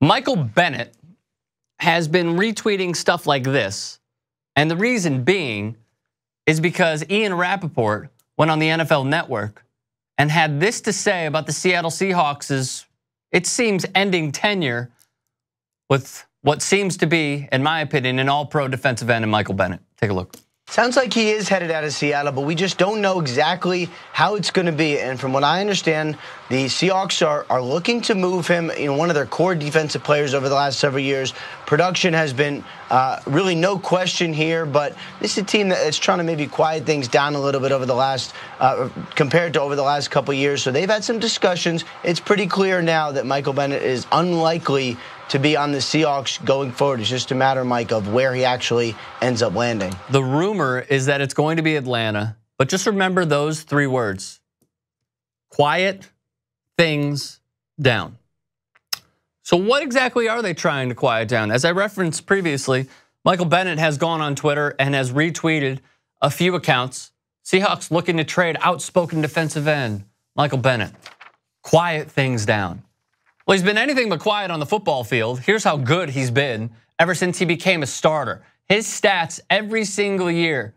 Michael Bennett has been retweeting stuff like this. And the reason being is because Ian Rappaport went on the NFL Network and had this to say about the Seattle Seahawks' it seems ending tenure with what seems to be, in my opinion, an all-pro defensive end in Michael Bennett. Take a look. Sounds like he is headed out of Seattle, but we just don't know exactly how it's going to be. And from what I understand, the Seahawks are looking to move him, one of their core defensive players over the last several years. Production has been really no question here, but this is a team that's trying to maybe quiet things down a little bit over the last, compared to over the last couple years. So they've had some discussions. It's pretty clear now that Michael Bennett is unlikely to be on the Seahawks going forward. It's just a matter, Mike, of where he actually ends up landing. The rumor is that it's going to be Atlanta, but just remember those 3 words. Quiet things down. So what exactly are they trying to quiet down? As I referenced previously, Michael Bennett has gone on Twitter and has retweeted a few accounts. Seahawks looking to trade outspoken defensive end, Michael Bennett. Quiet things down. Well, he's been anything but quiet on the football field. Here's how good he's been ever since he became a starter. His stats every single year,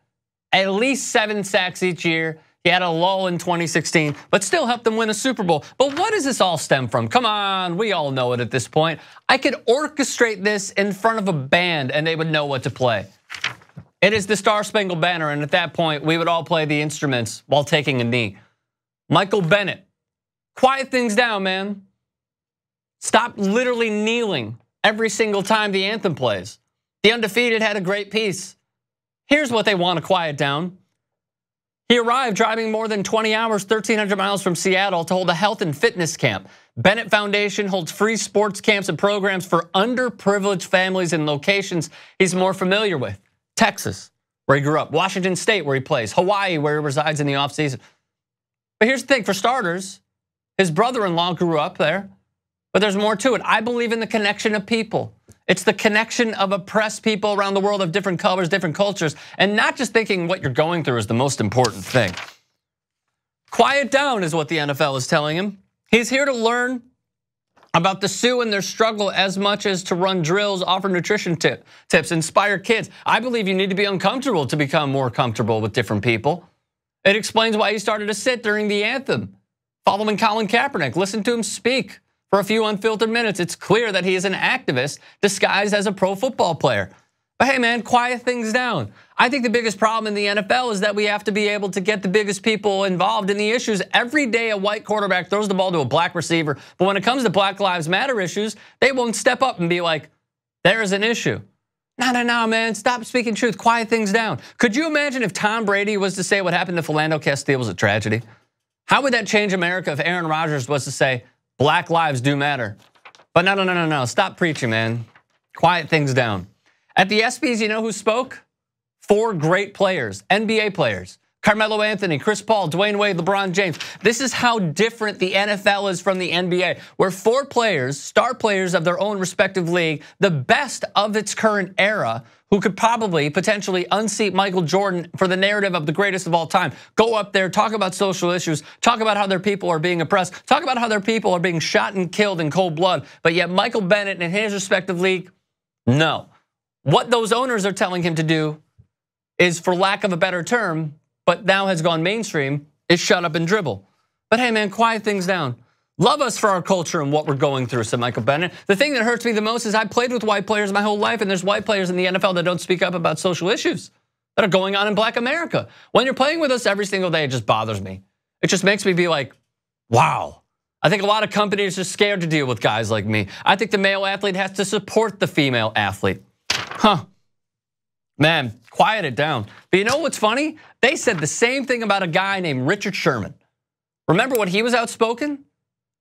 at least 7 sacks each year. He had a lull in 2016, but still helped them win a Super Bowl. But what does this all stem from? Come on, we all know it at this point. I could orchestrate this in front of a band and they would know what to play. It is the Star Spangled Banner, and at that point, we would all play the instruments while taking a knee. Michael Bennett, quiet things down, man. Stop literally kneeling every single time the anthem plays. The Undefeated had a great piece. Here's what they want to quiet down. He arrived driving more than 20 hours, 1,300 miles from Seattle to hold a health and fitness camp. Bennett Foundation holds free sports camps and programs for underprivileged families in locations he's more familiar with. Texas, where he grew up. Washington State, where he plays. Hawaii, where he resides in the offseason. But here's the thing, for starters, his brother-in-law grew up there. But there's more to it. I believe in the connection of people. It's the connection of oppressed people around the world of different colors, different cultures, and not just thinking what you're going through is the most important thing. Quiet down is what the NFL is telling him. He's here to learn about the Sioux and their struggle as much as to run drills, offer nutrition tips, inspire kids. I believe you need to be uncomfortable to become more comfortable with different people. It explains why he started to sit during the anthem, following Colin Kaepernick, listen to him speak. For a few unfiltered minutes, it's clear that he is an activist disguised as a pro football player. But hey man, quiet things down. I think the biggest problem in the NFL is that we have to be able to get the biggest people involved in the issues. Every day a white quarterback throws the ball to a black receiver, but when it comes to Black Lives Matter issues, they won't step up and be like, there is an issue. No, man, stop speaking truth, quiet things down. Could you imagine if Tom Brady was to say what happened to Philando Castile was a tragedy? How would that change America if Aaron Rodgers was to say, Black lives do matter? But no. Stop preaching, man. Quiet things down. At the ESPYs, you know who spoke? 4 great players, NBA players. Carmelo Anthony, Chris Paul, Dwayne Wade, LeBron James. This is how different the NFL is from the NBA, where 4 players, star players of their own respective league, the best of its current era, who could probably potentially unseat Michael Jordan for the narrative of the greatest of all time. Go up there, talk about social issues, talk about how their people are being oppressed, talk about how their people are being shot and killed in cold blood. But yet Michael Bennett in his respective league, no. What those owners are telling him to do is, for lack of a better term, but now has gone mainstream, is shut up and dribble. But hey man, quiet things down. Love us for our culture and what we're going through, said Michael Bennett. The thing that hurts me the most is I played with white players my whole life, and there's white players in the NFL that don't speak up about social issues that are going on in Black America. When you're playing with us every single day, it just bothers me. It just makes me be like, wow. I think a lot of companies are scared to deal with guys like me. I think the male athlete has to support the female athlete. Man, quiet it down. But you know what's funny? They said the same thing about a guy named Richard Sherman. Remember when he was outspoken?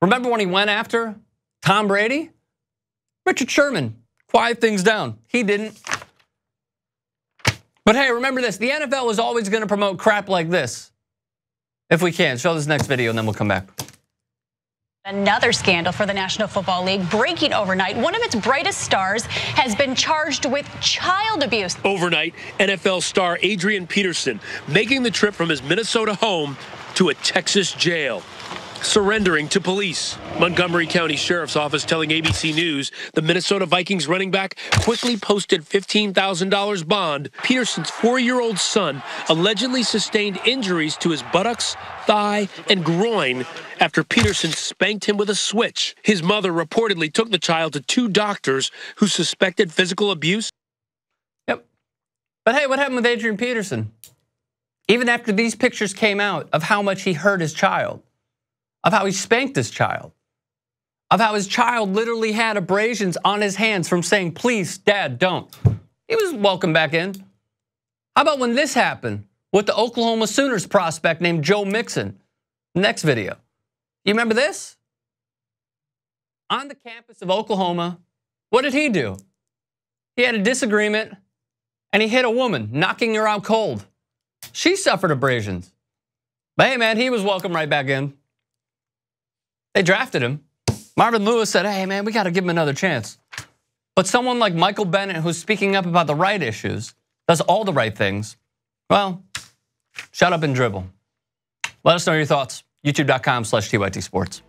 Remember when he went after Tom Brady? Richard Sherman, quiet things down. He didn't. But hey, remember this, the NFL is always gonna promote crap like this. If we can, show this next video and then we'll come back. Another scandal for the National Football League breaking overnight. One of its brightest stars has been charged with child abuse. Overnight, NFL star Adrian Peterson making the trip from his Minnesota home to a Texas jail. surrendering to police. Montgomery County Sheriff's Office telling ABC News the Minnesota Vikings running back quickly posted $15,000 bond. Peterson's 4-year-old son allegedly sustained injuries to his buttocks, thigh, and groin after Peterson spanked him with a switch. His mother reportedly took the child to 2 doctors who suspected physical abuse. Yep. But hey, what happened with Adrian Peterson? Even after these pictures came out of how much he hurt his child, of how he spanked his child, of how his child literally had abrasions on his hands from saying, please, Dad, don't. He was welcomed back in. How about when this happened with the Oklahoma Sooners prospect named Joe Mixon? Next video. You remember this? On the campus of Oklahoma, what did he do? He had a disagreement and he hit a woman, knocking her out cold. She suffered abrasions. But hey, man, he was welcomed right back in. They drafted him. Marvin Lewis said, hey, man, we got to give him another chance. But someone like Michael Bennett, who's speaking up about the right issues, does all the right things, well, shut up and dribble. Let us know your thoughts. YouTube.com/TYT Sports.